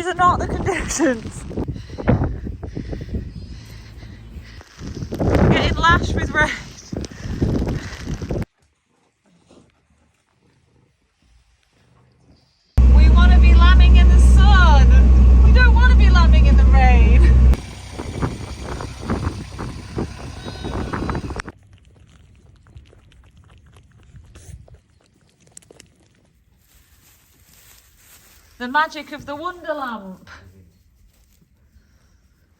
These are not the conditions. Getting lashed with rain. We want to be lambing in the sun. We don't want to be lambing in the rain. The magic of the wonder lamp.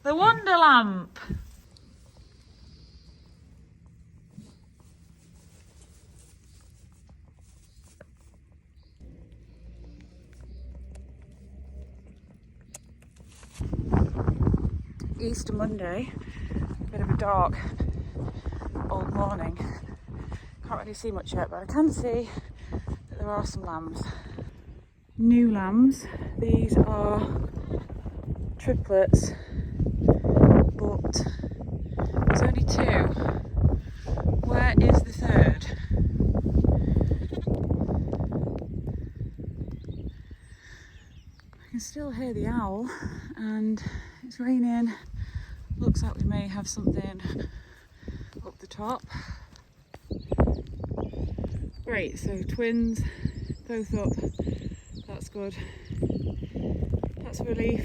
The wonder lamp. Easter Monday, bit of a dark old morning. Can't really see much yet, but I can see that there are some lambs. New lambs. These are triplets, but there's only two. Where is the third? I can still hear the owl, and it's raining. Looks like we may have something up the top. Great, so twins, both up. That's good. That's a relief.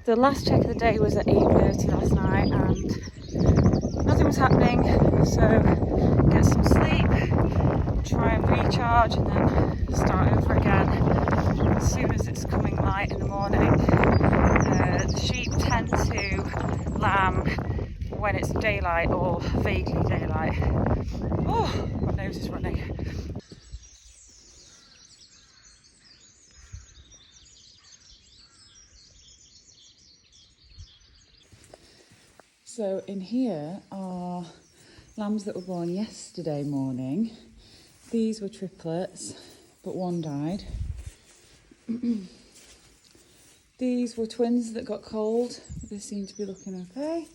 The last check of the day was at 8:30 last night and nothing was happening, so get some sleep, try and recharge and then start over again as soon as it's coming light in the morning. The sheep tend to lamb when it's daylight or vaguely daylight. Oh, my nose is running. So in here are lambs that were born yesterday morning. These were triplets, but one died. These were twins that got cold, but they seem to be looking okay.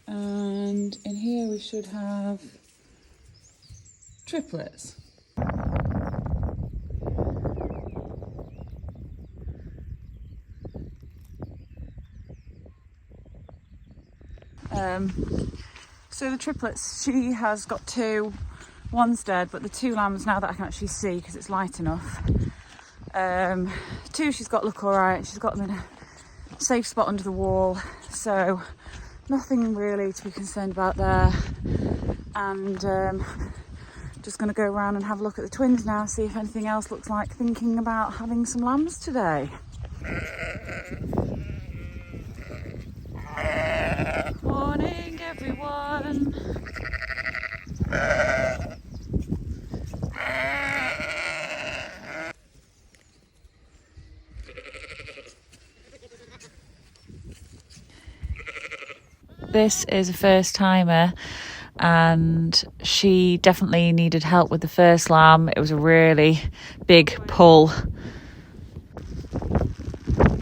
And in here we should have triplets. So the triplets, she has got two, one's dead, but the two lambs now that I can actually see because it's light enough. Two she's got look alright, she's got them in a safe spot under the wall, so nothing really to be concerned about there. And just going to go around and have a look at the twins now, see if anything else looks like thinking about having some lambs today. Morning everyone. This is a first timer and she definitely needed help with the first lamb. It was a really big pull.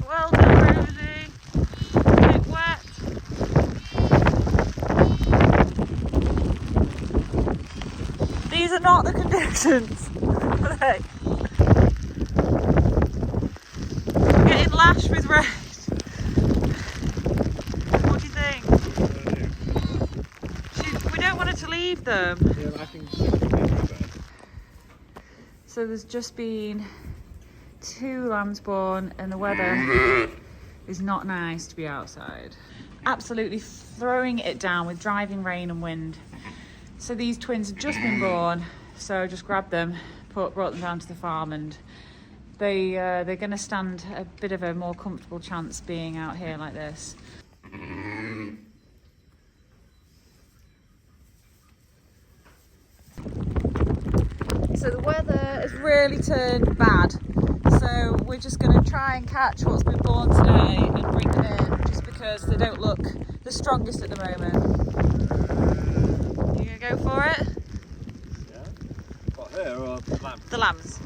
Well done, Rosie. A bit wet. These are not the conditions, are they? Getting lashed with rain. What do you think? We don't want her to leave them. Yeah, I think so. So there's just been 2 lambs born and the weather is not nice to be outside. Absolutely throwing it down with driving rain and wind. So these twins have just been born, so I just grabbed them, brought them down to the farm, and they're going to stand a bit of a more comfortable chance being out here like this. So the weather has really turned bad, so we're just going to try and catch what's been born today and bring them in, just because they don't look the strongest at the moment. You going to go for it? Yeah. What, her or the lambs? The lambs.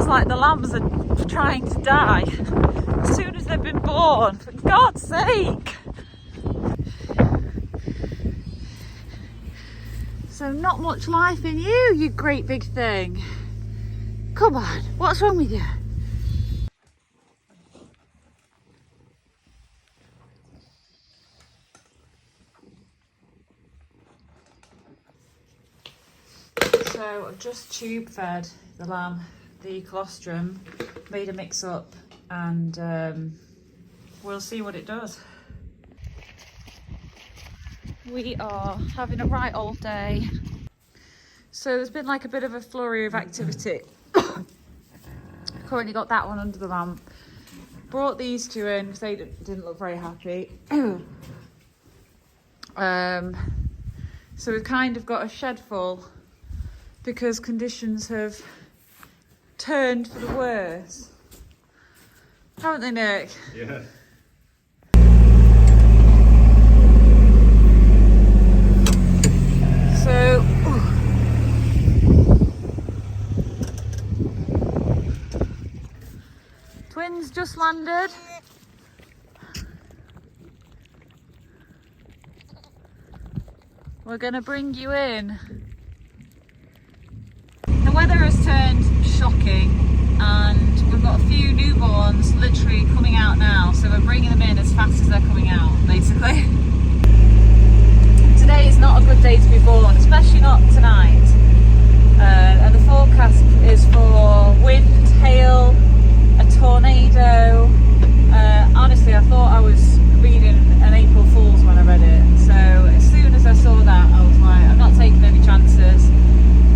Like the lambs are trying to die as soon as they've been born, for God's sake. So not much life in you, you great big thing. Come on, what's wrong with you? So I've just tube fed the lamb the colostrum, made a mix up, and we'll see what it does. We are having a right old day. So there's been like a bit of a flurry of activity. Currently got that one under the lamp. Brought these two in because they didn't look very happy. So we've kind of got a shed full because conditions have turned for the worse, haven't they, Nick? Yeah. So twins just landed. We're gonna bring you in. The weather has turned shocking and we've got a few newborns literally coming out now, so we're bringing them in as fast as they're coming out, basically. Today is not a good day to be born, especially not tonight. And the forecast is for wind, hail, a tornado. Honestly, I thought I was reading an April Fool's when I read it. So as soon as I saw that, I was like, I'm not taking any chances.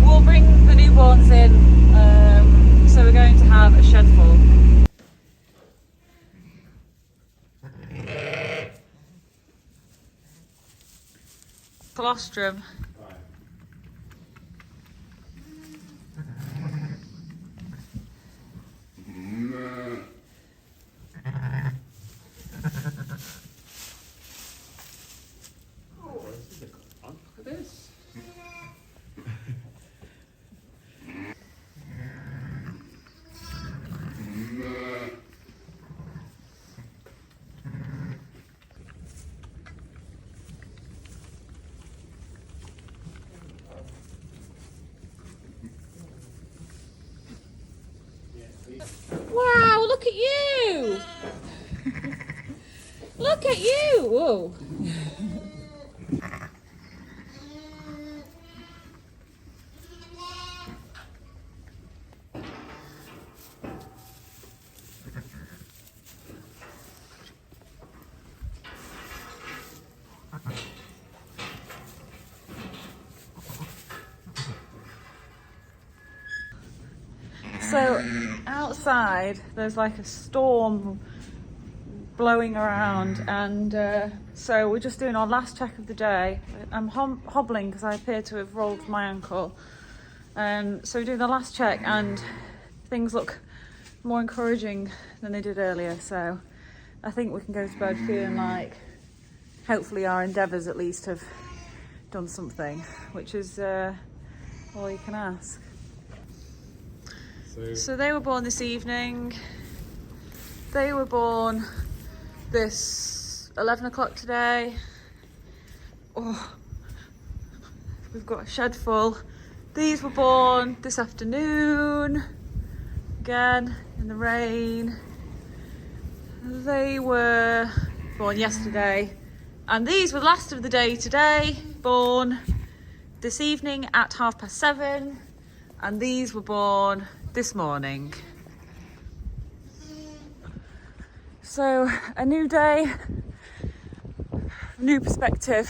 We'll bring the newborns in, so we're going to have a shed full. Colostrum. Look at this. Wow, look at you! Look at you! Whoa. So outside there's like a storm blowing around, and so we're just doing our last check of the day. I'm hobbling because I appear to have rolled my ankle, so we're doing the last check and things look more encouraging than they did earlier, so I think we can go to bed feeling like hopefully our endeavours at least have done something, which is all you can ask. So they were born this evening. They were born this 11 o'clock today. Oh, we've got a shed full. These were born this afternoon, again in the rain. They were born yesterday, and these were the last of the day today, born this evening at 7:30, and these were born this morning. So a new day, new perspective.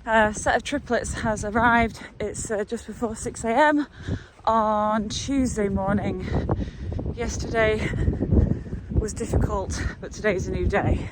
Set of triplets has arrived. It's just before 6 a.m. on Tuesday morning. Yesterday was difficult, but today's a new day.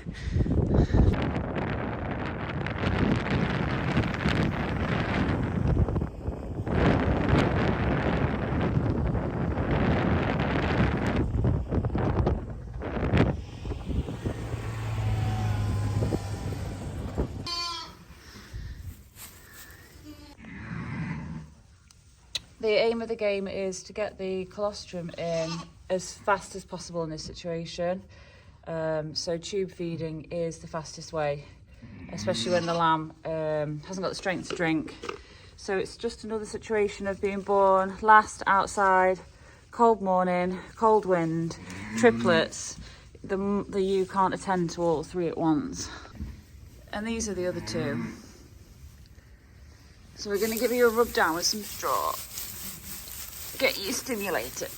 The aim of the game is to get the colostrum in as fast as possible in this situation. So tube feeding is the fastest way, especially when the lamb hasn't got the strength to drink. So it's just another situation of being born last outside, cold morning, cold wind, triplets. The ewe can't attend to all three at once. And these are the other two. So we're going to give you a rub down with some straw. Get you stimulated.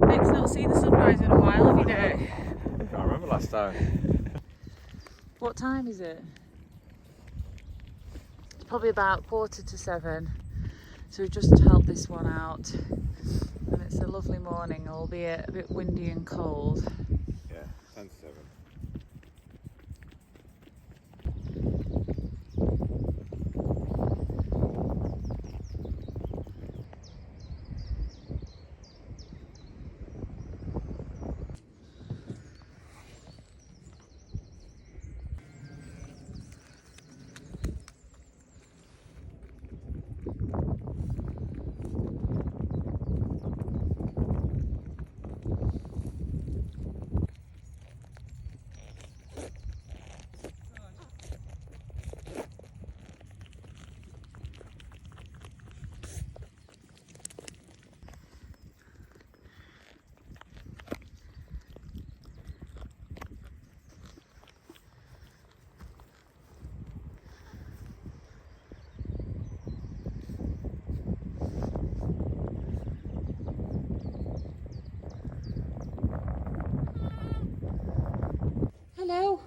Nick's not seen the sunrise in a while, have you, Nick? I can't remember last time. What time is it? It's probably about 6:45. So we've just helped this one out. And it's a lovely morning, albeit a bit windy and cold. Yeah, 10 to 7. Hello.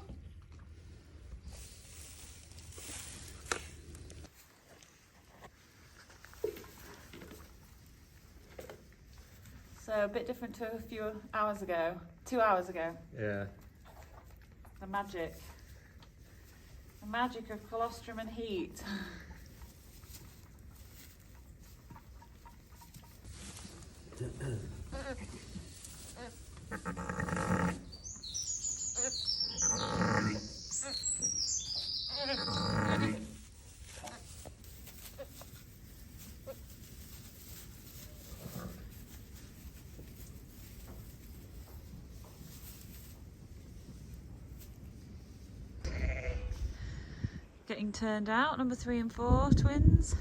So a bit different to a few hours ago, 2 hours ago. Yeah. The magic of colostrum and heat. Getting turned out, number 3 and 4 twins.